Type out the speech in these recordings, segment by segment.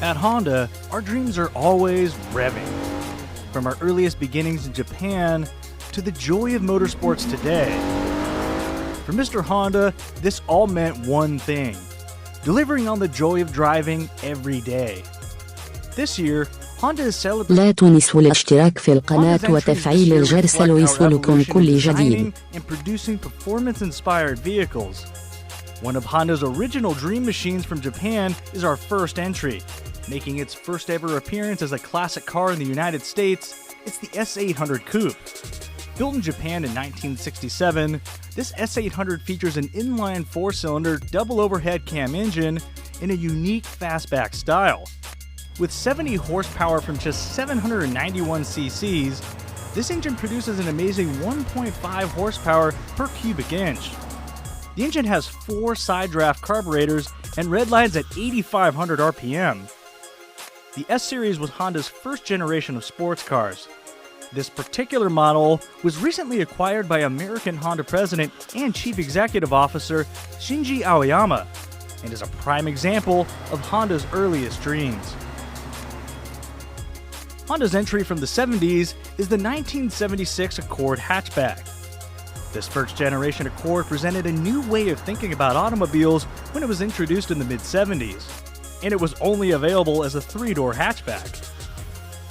At Honda, our dreams are always revving. From our earliest beginnings in Japan to the joy of motorsports today. For Mr. Honda, this all meant one thing: delivering on the joy of driving every day. This year, Honda is celebrating لا تنسوا الاشتراك في القناة وتفعيل الجرس ليوصلكم كل جديد. and producing performance-inspired vehicles. One of Honda's original dream machines from Japan is our first entry. Making its first ever appearance as a classic car in the United States, it's the S800 Coupe. Built in Japan in 1967, this S800 features an inline four-cylinder double overhead cam engine in a unique fastback style. With 70 horsepower from just 791 cc's, this engine produces an amazing 1.5 horsepower per cubic inch. The engine has 4 side draft carburetors and redlines at 8,500 RPM. The S-Series was Honda's first generation of sports cars. This particular model was recently acquired by American Honda President and Chief Executive Officer Shinji Aoyama, and is a prime example of Honda's earliest dreams. Honda's entry from the 70s is the 1976 Accord hatchback. This first generation Accord presented a new way of thinking about automobiles when it was introduced in the mid-70s, and it was only available as a 3-door hatchback.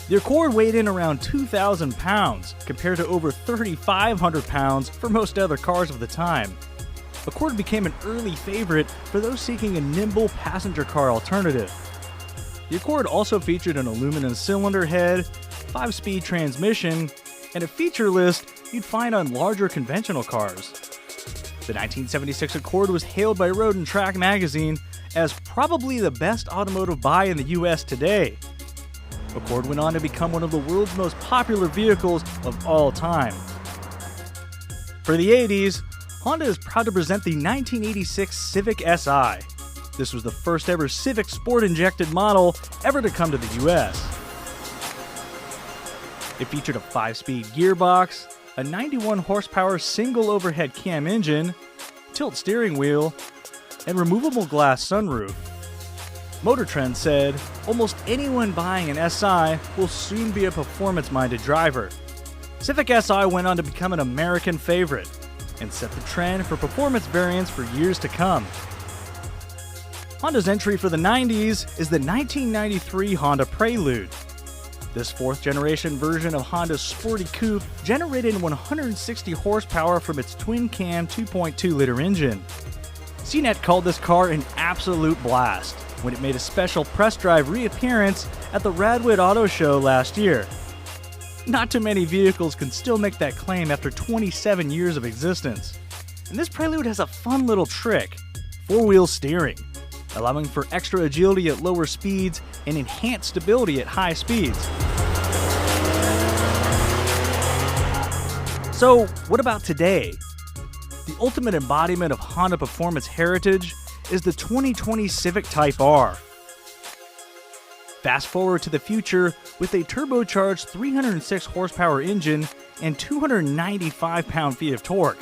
The Accord weighed in around 2,000 pounds, compared to over 3,500 pounds for most other cars of the time. Accord became an early favorite for those seeking a nimble passenger car alternative. The Accord also featured an aluminum cylinder head, 5-speed transmission, and a feature list you'd find on larger conventional cars. The 1976 Accord was hailed by Road and Track magazine as probably the best automotive buy in the US today. Accord went on to become one of the world's most popular vehicles of all time. For the 80s, Honda is proud to present the 1986 Civic Si. This was the first ever Civic sport-injected model ever to come to the US. It featured a 5-speed gearbox, a 91 horsepower single overhead cam engine, tilt steering wheel, and removable glass sunroof. Motor Trend said, almost anyone buying an SI will soon be a performance-minded driver. Civic Si went on to become an American favorite and set the trend for performance variants for years to come. Honda's entry for the 90s is the 1993 Honda Prelude. This 4th generation version of Honda's sporty coupe generated 160 horsepower from its twin-cam 2.2-liter engine. CNET called this car an absolute blast when it made a special press drive reappearance at the Radwood Auto Show last year. Not too many vehicles can still make that claim after 27 years of existence. And this Prelude has a fun little trick: 4-wheel steering, allowing for extra agility at lower speeds and enhanced stability at high speeds. So, what about today? The ultimate embodiment of Honda performance heritage is the 2020 Civic Type R. Fast forward to the future with a turbocharged 306 horsepower engine and 295 pound-feet of torque.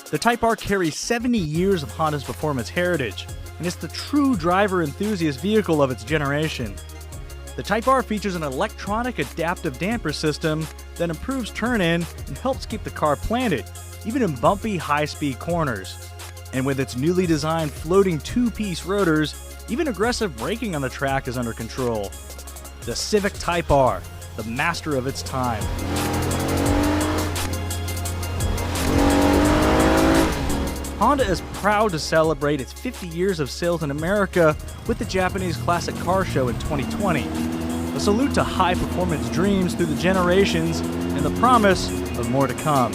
The Type R carries 70 years of Honda's performance heritage, and it's the true driver enthusiast vehicle of its generation. The Type R features an electronic adaptive damper system that improves turn-in and helps keep the car planted, even in bumpy high-speed corners. And with its newly designed floating 2-piece rotors, even aggressive braking on the track is under control. The Civic Type R, the master of its time. Honda is proud to celebrate its 50 years of sales in America with the Japanese Classic Car Show in 2020. A salute to high-performance dreams through the generations and the promise of more to come.